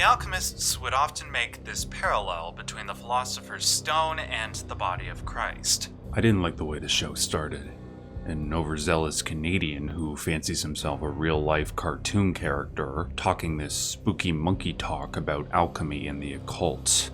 The alchemists would often make this parallel between the philosopher's stone and the body of Christ. I didn't like the way the show started. An overzealous Canadian who fancies himself a real-life cartoon character talking this spooky monkey talk about alchemy and the occult.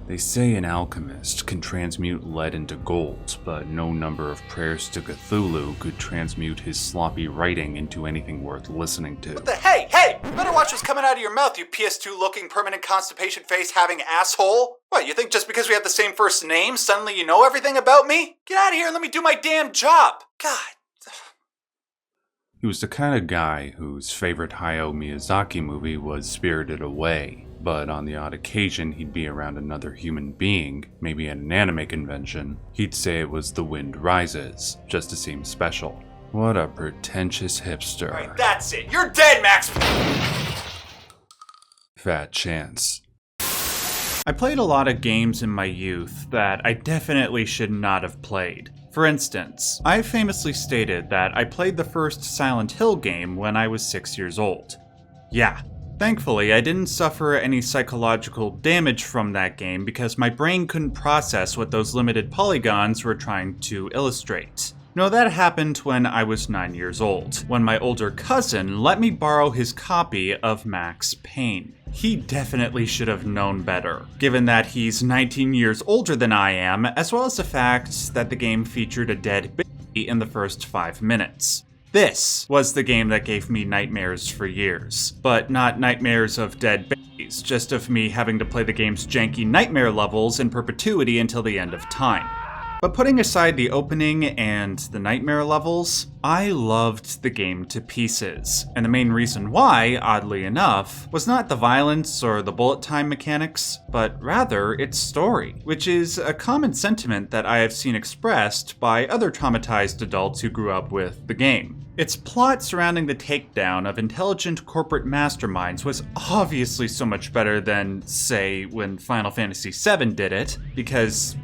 They say an alchemist can transmute lead into gold, but no number of prayers to Cthulhu could transmute his sloppy writing into anything worth listening to. What the hey! You better watch what's coming out of your mouth, you PS2-looking permanent constipation face-having asshole! What, you think just because we have the same first name, suddenly you know everything about me? Get out of here and let me do my damn job! God. He was the kind of guy whose favorite Hayao Miyazaki movie was Spirited Away, but on the odd occasion he'd be around another human being, maybe at an anime convention. He'd say it was The Wind Rises, just to seem special. What a pretentious hipster. Alright, that's it. You're dead, Max! Fat chance. I played a lot of games in my youth that I definitely should not have played. For instance, I famously stated that I played the first Silent Hill game when I was 6 years old. Yeah, thankfully I didn't suffer any psychological damage from that game because my brain couldn't process what those limited polygons were trying to illustrate. No, that happened when I was 9 years old, when my older cousin let me borrow his copy of Max Payne. He definitely should have known better, given that he's 19 years older than I am, as well as the fact that the game featured a dead baby in the first 5 minutes. This was the game that gave me nightmares for years, but not nightmares of dead babies, just of me having to play the game's janky nightmare levels in perpetuity until the end of time. But putting aside the opening and the nightmare levels, I loved the game to pieces. And the main reason why, oddly enough, was not the violence or the bullet time mechanics, but rather its story, which is a common sentiment that I have seen expressed by other traumatized adults who grew up with the game. Its plot surrounding the takedown of intelligent corporate masterminds was obviously so much better than, say, when Final Fantasy VII did it, because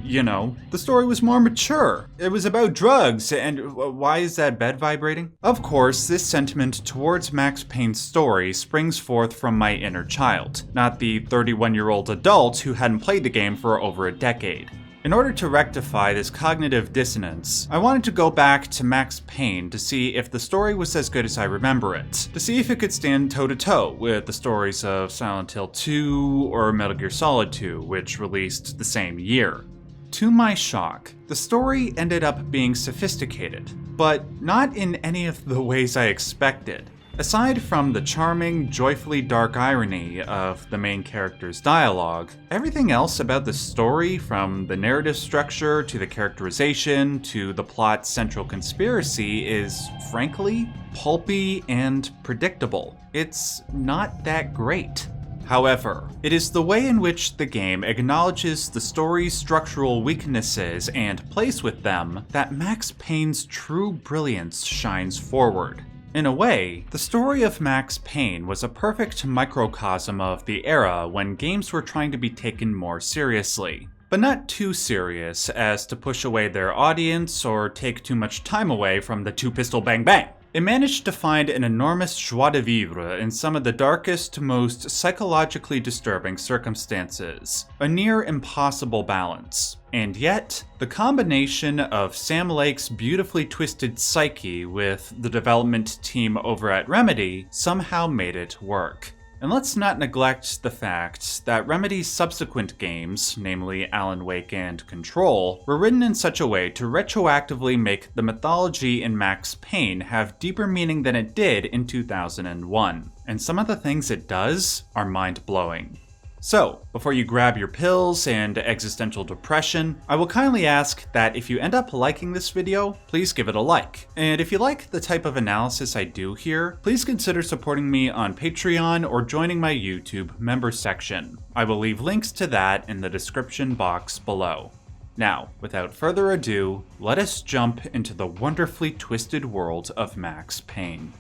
you know, the story was more mature. It was about drugs, and why is that bed vibrating? Of course, this sentiment towards Max Payne's story springs forth from my inner child, not the 31-year-old adult who hadn't played the game for over a decade. In order to rectify this cognitive dissonance, I wanted to go back to Max Payne to see if the story was as good as I remember it, to see if it could stand toe-to-toe with the stories of Silent Hill 2 or Metal Gear Solid 2, which released the same year. To my shock, the story ended up being sophisticated, but not in any of the ways I expected. Aside from the charming, joyfully dark irony of the main character's dialogue, everything else about the story, from the narrative structure to the characterization to the plot's central conspiracy, is frankly pulpy and predictable. It's not that great. However, it is the way in which the game acknowledges the story's structural weaknesses and plays with them that Max Payne's true brilliance shines forward. In a way, the story of Max Payne was a perfect microcosm of the era when games were trying to be taken more seriously, but not too serious as to push away their audience or take too much time away from the two-pistol bang-bang. It managed to find an enormous joie de vivre in some of the darkest, most psychologically disturbing circumstances, a near impossible balance. And yet, the combination of Sam Lake's beautifully twisted psyche with the development team over at Remedy somehow made it work. And let's not neglect the fact that Remedy's subsequent games, namely Alan Wake and Control, were written in such a way to retroactively make the mythology in Max Payne have deeper meaning than it did in 2001. And some of the things it does are mind-blowing. So, before you grab your pills and existential depression, I will kindly ask that if you end up liking this video, please give it a like. And if you like the type of analysis I do here, please consider supporting me on Patreon or joining my YouTube member section. I will leave links to that in the description box below. Now, without further ado, let us jump into the wonderfully twisted world of Max Payne.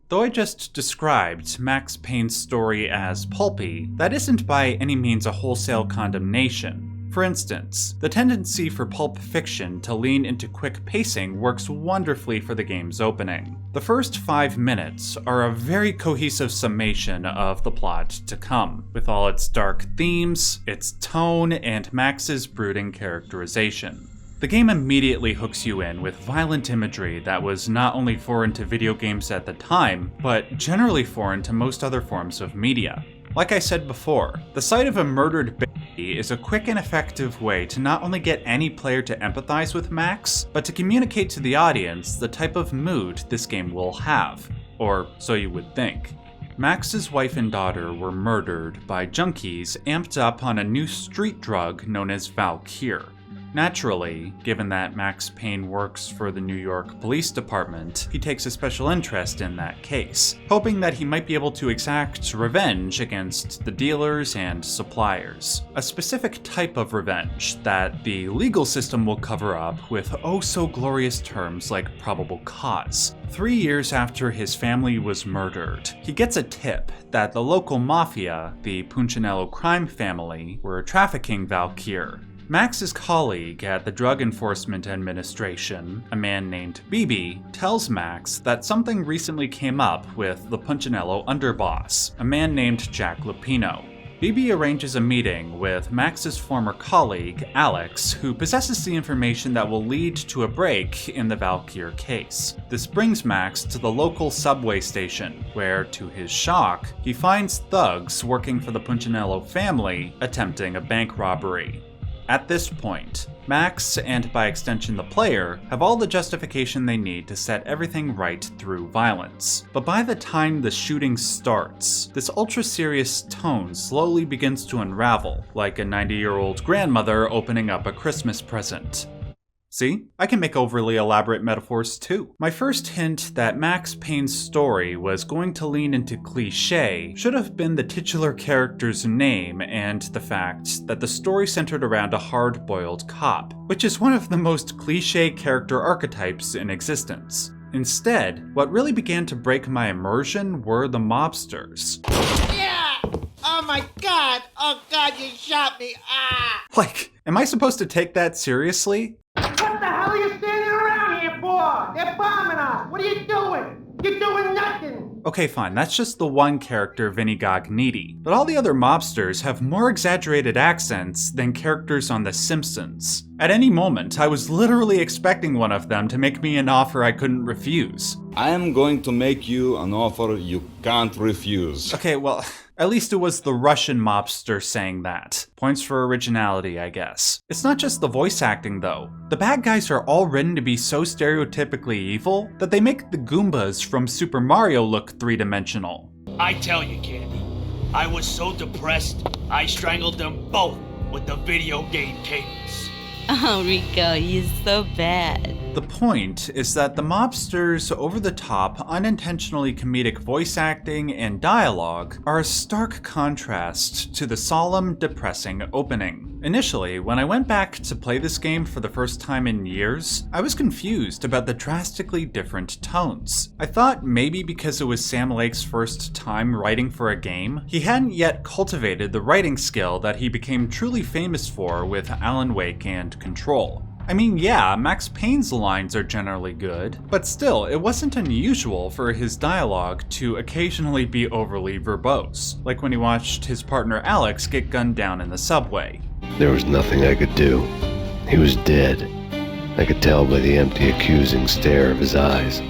Though I just described Max Payne's story as pulpy, that isn't by any means a wholesale condemnation. For instance, the tendency for pulp fiction to lean into quick pacing works wonderfully for the game's opening. The first 5 minutes are a very cohesive summation of the plot to come, with all its dark themes, its tone, and Max's brooding characterization. The game immediately hooks you in with violent imagery that was not only foreign to video games at the time, but generally foreign to most other forms of media. Like I said before, the sight of a murdered baby is a quick and effective way to not only get any player to empathize with Max, but to communicate to the audience the type of mood this game will have. Or so you would think. Max's wife and daughter were murdered by junkies amped up on a new street drug known as Valkyr. Naturally, given that Max Payne works for the New York Police Department, he takes a special interest in that case, hoping that he might be able to exact revenge against the dealers and suppliers. A specific type of revenge that the legal system will cover up with oh-so-glorious terms like probable cause. 3 years after his family was murdered, he gets a tip that the local mafia, the Punchinello crime family, were trafficking Valkyr. Max's colleague at the Drug Enforcement Administration, a man named Bibi, tells Max that something recently came up with the Punchinello underboss, a man named Jack Lupino. Bibi arranges a meeting with Max's former colleague, Alex, who possesses the information that will lead to a break in the Valkyr case. This brings Max to the local subway station, where, to his shock, he finds thugs working for the Punchinello family attempting a bank robbery. At this point, Max, and by extension the player, have all the justification they need to set everything right through violence. But by the time the shooting starts, this ultra-serious tone slowly begins to unravel, like a 90-year-old grandmother opening up a Christmas present. See? I can make overly elaborate metaphors too. My first hint that Max Payne's story was going to lean into cliché should have been the titular character's name and the fact that the story centered around a hard-boiled cop, which is one of the most cliché character archetypes in existence. Instead, what really began to break my immersion were the mobsters. Yeah! Oh my god! Oh god, you shot me! Ah! Like, am I supposed to take that seriously? What the hell are you standing around here for? They're bombing us! What are you doing? You're doing nothing! Okay, fine, that's just the one character, Vinny Gognitti. But all the other mobsters have more exaggerated accents than characters on The Simpsons. At any moment, I was literally expecting one of them to make me an offer I couldn't refuse. I am going to make you an offer you can't refuse. Okay, well, at least it was the Russian mobster saying that. Points for originality, I guess. It's not just the voice acting, though. The bad guys are all written to be so stereotypically evil that they make the Goombas from Super Mario look three-dimensional. I tell you, Candy, I was so depressed, I strangled them both with the video game cadence. Oh, Rico, you're so bad. The point is that the mobsters' over-the-top, unintentionally comedic voice acting and dialogue are a stark contrast to the solemn, depressing opening. Initially, when I went back to play this game for the first time in years, I was confused about the drastically different tones. I thought maybe because it was Sam Lake's first time writing for a game, he hadn't yet cultivated the writing skill that he became truly famous for with Alan Wake and Control. I mean, yeah, Max Payne's lines are generally good, but still, it wasn't unusual for his dialogue to occasionally be overly verbose, like when he watched his partner Alex get gunned down in the subway. There was nothing I could do. He was dead. I could tell by the empty, accusing stare of his eyes.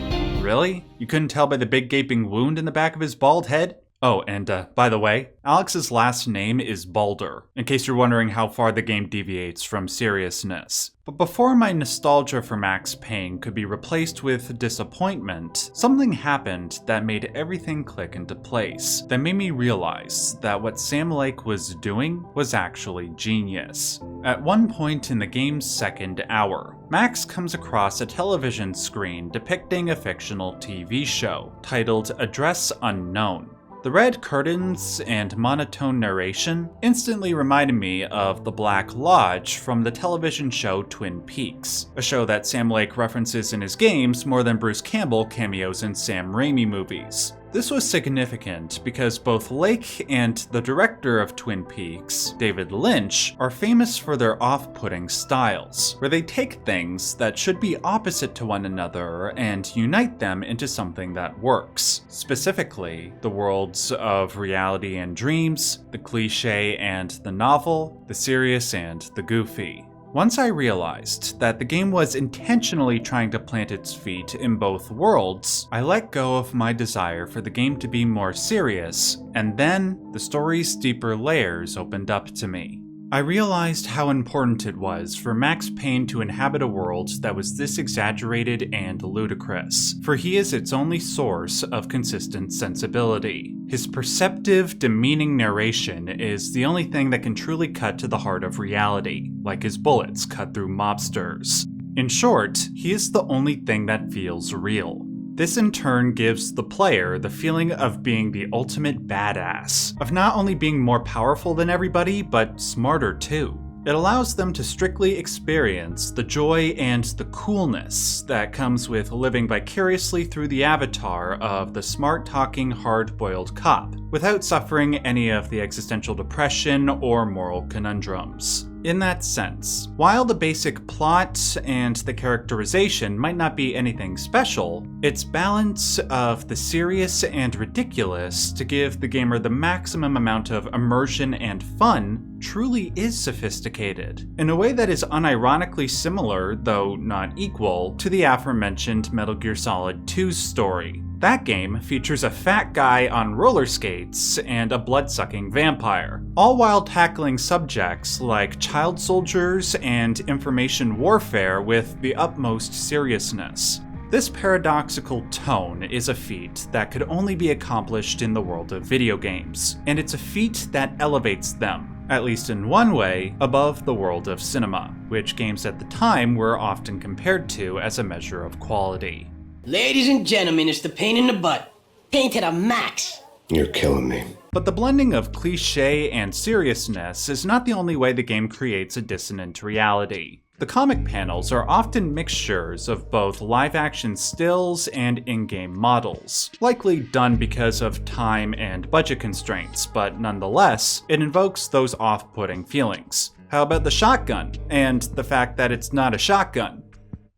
Really? You couldn't tell by the big gaping wound in the back of his bald head? Oh, and by the way, Alex's last name is Balder, in case you're wondering how far the game deviates from seriousness. But before my nostalgia for Max Payne could be replaced with disappointment, something happened that made everything click into place, that made me realize that what Sam Lake was doing was actually genius. At one point in the game's second hour, Max comes across a television screen depicting a fictional TV show, titled Address Unknown. The red curtains and monotone narration instantly reminded me of the Black Lodge from the television show Twin Peaks, a show that Sam Lake references in his games more than Bruce Campbell cameos in Sam Raimi movies. This was significant because both Lake and the director of Twin Peaks, David Lynch, are famous for their off-putting styles, where they take things that should be opposite to one another and unite them into something that works. Specifically, the worlds of reality and dreams, the cliché and the novel, the serious and the goofy. Once I realized that the game was intentionally trying to plant its feet in both worlds, I let go of my desire for the game to be more serious, and then the story's deeper layers opened up to me. I realized how important it was for Max Payne to inhabit a world that was this exaggerated and ludicrous, for he is its only source of consistent sensibility. His perceptive, demeaning narration is the only thing that can truly cut to the heart of reality, like his bullets cut through mobsters. In short, he is the only thing that feels real. This in turn gives the player the feeling of being the ultimate badass, of not only being more powerful than everybody, but smarter too. It allows them to strictly experience the joy and the coolness that comes with living vicariously through the avatar of the smart-talking, hard-boiled cop, without suffering any of the existential depression or moral conundrums. In that sense, while the basic plot and the characterization might not be anything special, its balance of the serious and ridiculous to give the gamer the maximum amount of immersion and fun truly is sophisticated, in a way that is unironically similar, though not equal, to the aforementioned Metal Gear Solid 2's story. That game features a fat guy on roller skates and a blood-sucking vampire, all while tackling subjects like child soldiers and information warfare with the utmost seriousness. This paradoxical tone is a feat that could only be accomplished in the world of video games, and it's a feat that elevates them, at least in one way, above the world of cinema, which games at the time were often compared to as a measure of quality. Ladies and gentlemen, it's the pain in the butt. Pain to the max. You're killing me. But the blending of cliché and seriousness is not the only way the game creates a dissonant reality. The comic panels are often mixtures of both live-action stills and in-game models, likely done because of time and budget constraints, but nonetheless, it invokes those off-putting feelings. How about the shotgun? And the fact that it's not a shotgun.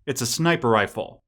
It's a sniper rifle.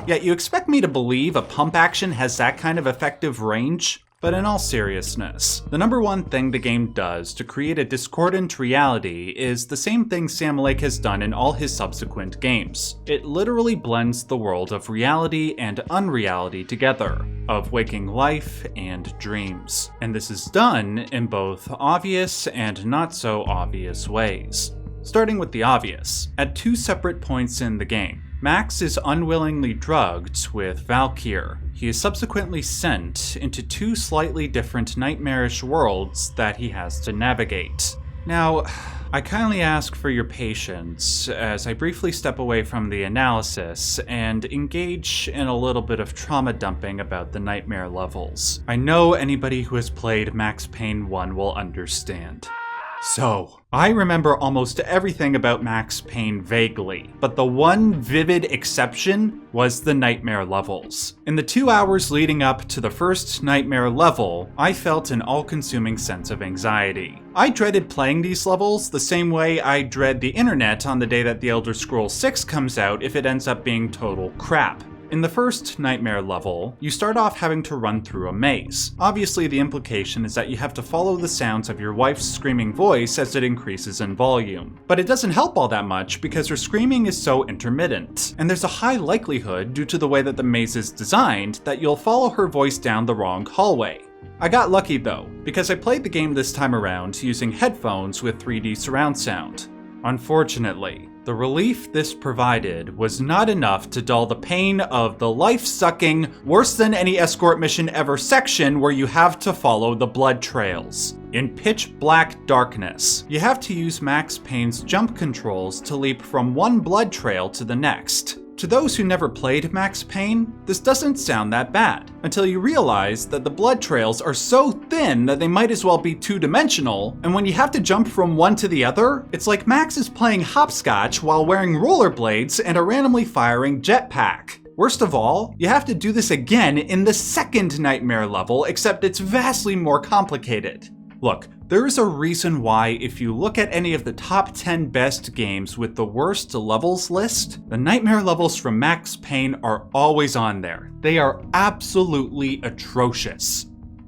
Yet you expect me to believe a pump action has that kind of effective range? But in all seriousness, the number one thing the game does to create a discordant reality is the same thing Sam Lake has done in all his subsequent games. It literally blends the world of reality and unreality together, of waking life and dreams. And this is done in both obvious and not so obvious ways. Starting with the obvious, at two separate points in the game, Max is unwillingly drugged with Valkyr. He is subsequently sent into two slightly different nightmarish worlds that he has to navigate. Now, I kindly ask for your patience as I briefly step away from the analysis and engage in a little bit of trauma dumping about the nightmare levels. I know anybody who has played Max Payne 1 will understand. So, I remember almost everything about Max Payne vaguely, but the one vivid exception was the nightmare levels. In the 2 hours leading up to the first nightmare level, I felt an all-consuming sense of anxiety. I dreaded playing these levels the same way I dread the internet on the day that The Elder Scrolls 6 comes out if it ends up being total crap. In the first nightmare level, you start off having to run through a maze. Obviously, the implication is that you have to follow the sounds of your wife's screaming voice as it increases in volume. But it doesn't help all that much because her screaming is so intermittent, and there's a high likelihood, due to the way that the maze is designed, that you'll follow her voice down the wrong hallway. I got lucky though, because I played the game this time around using headphones with 3D surround sound. Unfortunately, the relief this provided was not enough to dull the pain of the life-sucking, worse than any escort mission ever section where you have to follow the blood trails. In pitch black darkness, you have to use Max Payne's jump controls to leap from one blood trail to the next. To those who never played Max Payne, this doesn't sound that bad, until you realize that the blood trails are so thin that they might as well be two-dimensional, and when you have to jump from one to the other, it's like Max is playing hopscotch while wearing rollerblades and a randomly firing jetpack. Worst of all, you have to do this again in the second nightmare level, except it's vastly more complicated. Look, there is a reason why if you look at any of the top 10 best games with the worst levels list, the nightmare levels from Max Payne are always on there. They are absolutely atrocious.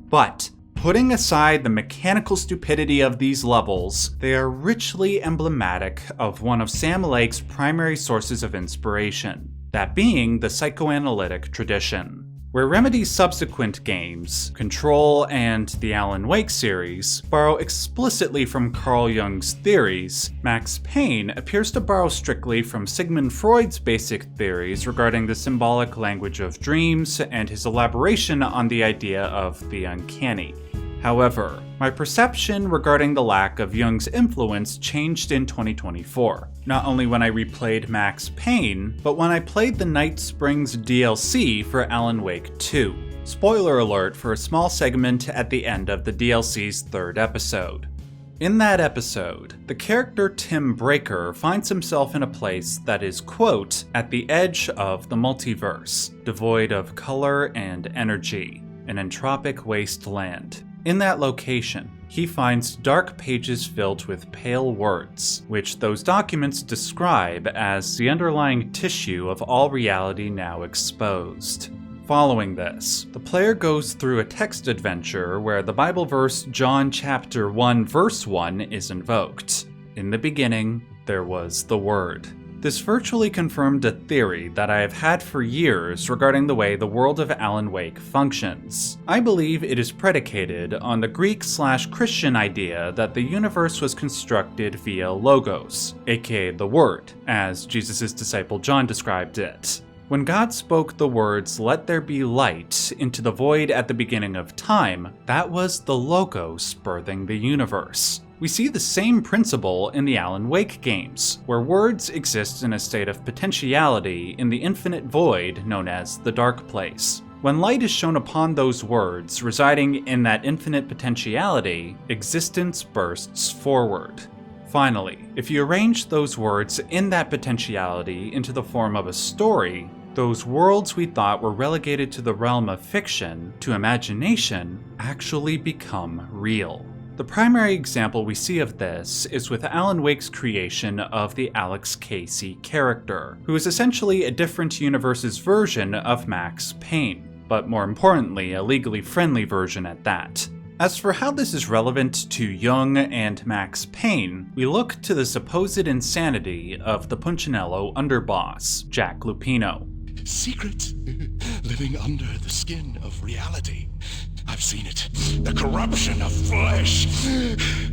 But putting aside the mechanical stupidity of these levels, they are richly emblematic of one of Sam Lake's primary sources of inspiration, that being the psychoanalytic tradition. Where Remedy's subsequent games, Control and the Alan Wake series, borrow explicitly from Carl Jung's theories, Max Payne appears to borrow strictly from Sigmund Freud's basic theories regarding the symbolic language of dreams and his elaboration on the idea of the uncanny. However, my perception regarding the lack of Jung's influence changed in 2024, not only when I replayed Max Payne, but when I played the Night Springs DLC for Alan Wake 2. Spoiler alert for a small segment at the end of the DLC's third episode. In that episode, the character Tim Breaker finds himself in a place that is, quote, at the edge of the multiverse, devoid of color and energy, an entropic wasteland. In that location, he finds dark pages filled with pale words, which those documents describe as the underlying tissue of all reality now exposed. Following this, the player goes through a text adventure where the Bible verse John chapter 1 verse 1 is invoked. In the beginning, there was the Word. This virtually confirmed a theory that I have had for years regarding the way the world of Alan Wake functions. I believe it is predicated on the Greek/Christian idea that the universe was constructed via logos, aka the Word, as Jesus' disciple John described it. When God spoke the words, "Let there be light," into the void at the beginning of time, that was the logos birthing the universe. We see the same principle in the Alan Wake games, where words exist in a state of potentiality in the infinite void known as the Dark Place. When light is shone upon those words residing in that infinite potentiality, existence bursts forward. Finally, if you arrange those words in that potentiality into the form of a story, those worlds we thought were relegated to the realm of fiction, to imagination, actually become real. The primary example we see of this is with Alan Wake's creation of the Alex Casey character, who is essentially a different universe's version of Max Payne, but more importantly, a legally friendly version at that. As for how this is relevant to Jung and Max Payne, we look to the supposed insanity of the Punchinello underboss, Jack Lupino. Secret, living under the skin of reality. I've seen it. The corruption of flesh.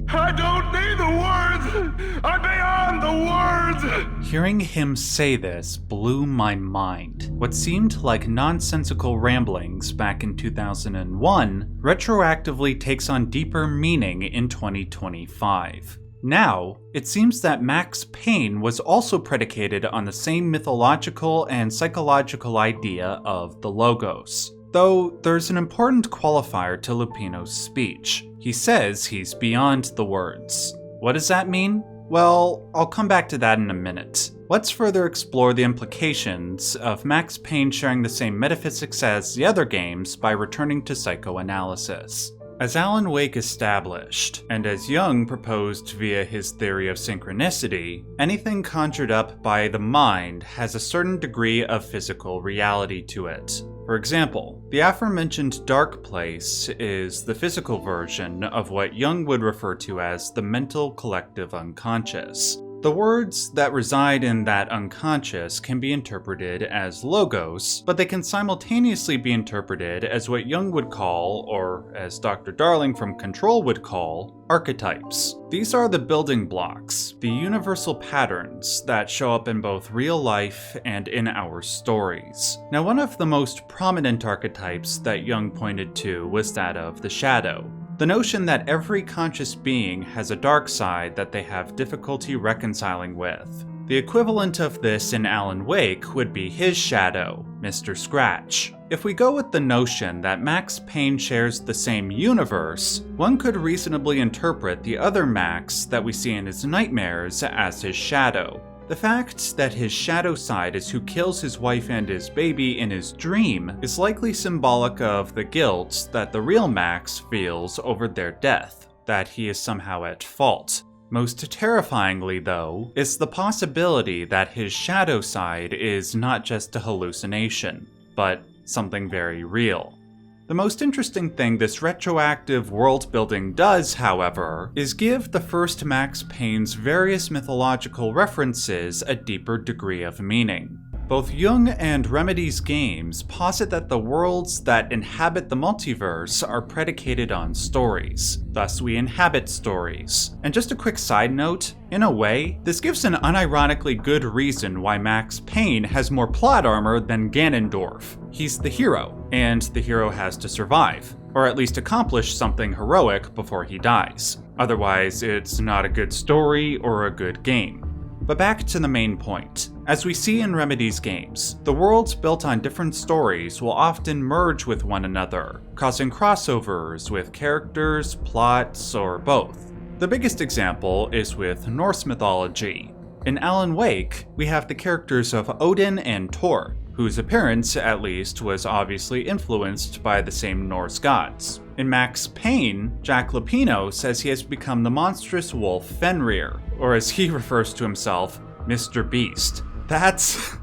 I don't need the words! I'm beyond the words! Hearing him say this blew my mind. What seemed like nonsensical ramblings back in 2001 retroactively takes on deeper meaning in 2025. Now, it seems that Max Payne was also predicated on the same mythological and psychological idea of the Logos. Though there's an important qualifier to Lupino's speech. He says he's beyond the words. What does that mean? Well, I'll come back to that in a minute. Let's further explore the implications of Max Payne sharing the same metaphysics as the other games by returning to psychoanalysis. As Alan Wake established, and as Jung proposed via his theory of synchronicity, anything conjured up by the mind has a certain degree of physical reality to it. For example, the aforementioned dark place is the physical version of what Jung would refer to as the mental collective unconscious. The words that reside in that unconscious can be interpreted as logos, but they can simultaneously be interpreted as what Jung would call, or as Dr. Darling from Control would call, archetypes. These are the building blocks, the universal patterns that show up in both real life and in our stories. Now, one of the most prominent archetypes that Jung pointed to was that of the shadow. The notion that every conscious being has a dark side that they have difficulty reconciling with. The equivalent of this in Alan Wake would be his shadow, Mr. Scratch. If we go with the notion that Max Payne shares the same universe, one could reasonably interpret the other Max that we see in his nightmares as his shadow. The fact that his shadow side is who kills his wife and his baby in his dream is likely symbolic of the guilt that the real Max feels over their death, that he is somehow at fault. Most terrifyingly, though, is the possibility that his shadow side is not just a hallucination, but something very real. The most interesting thing this retroactive world building does, however, is give the first Max Payne's various mythological references a deeper degree of meaning. Both Jung and Remedy's games posit that the worlds that inhabit the multiverse are predicated on stories. Thus, we inhabit stories. And just a quick side note, in a way, this gives an unironically good reason why Max Payne has more plot armor than Ganondorf. He's the hero, and the hero has to survive, or at least accomplish something heroic before he dies. Otherwise, it's not a good story or a good game. But back to the main point. As we see in Remedy's games, the worlds built on different stories will often merge with one another, causing crossovers with characters, plots, or both. The biggest example is with Norse mythology. In Alan Wake, we have the characters of Odin and Thor, whose appearance, at least, was obviously influenced by the same Norse gods. In Max Payne, Jack Lapino says he has become the monstrous wolf Fenrir, or as he refers to himself, Mr. Beast. That's...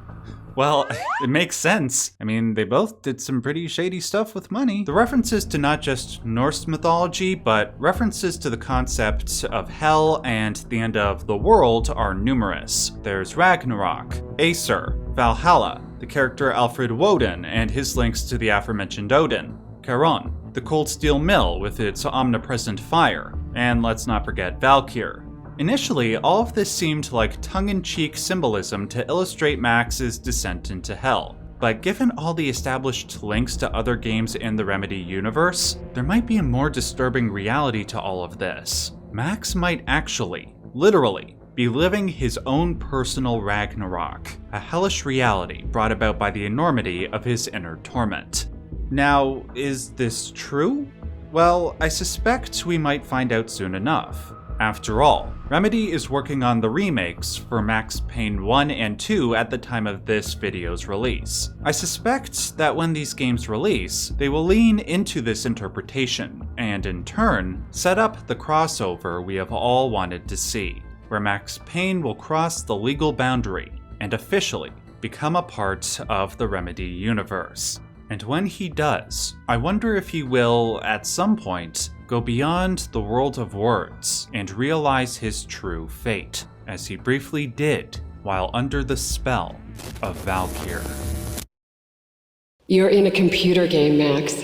well, it makes sense. I mean, they both did some pretty shady stuff with money. The references to not just Norse mythology, but references to the concept of hell and the end of the world are numerous. There's Ragnarok, Aesir, Valhalla, the character Alfred Woden and his links to the aforementioned Odin, Charon, the Cold Steel Mill with its omnipresent fire, and let's not forget Valkyr. Initially, all of this seemed like tongue-in-cheek symbolism to illustrate Max's descent into hell. But given all the established links to other games in the Remedy universe, there might be a more disturbing reality to all of this. Max might actually, literally, be living his own personal Ragnarok, a hellish reality brought about by the enormity of his inner torment. Now, is this true? Well, I suspect we might find out soon enough. After all, Remedy is working on the remakes for Max Payne 1 and 2 at the time of this video's release. I suspect that when these games release, they will lean into this interpretation, and in turn, set up the crossover we have all wanted to see, where Max Payne will cross the legal boundary and officially become a part of the Remedy universe. And when he does, I wonder if he will, at some point, go beyond the world of words and realize his true fate, as he briefly did while under the spell of Valkyr. You're in a computer game, Max.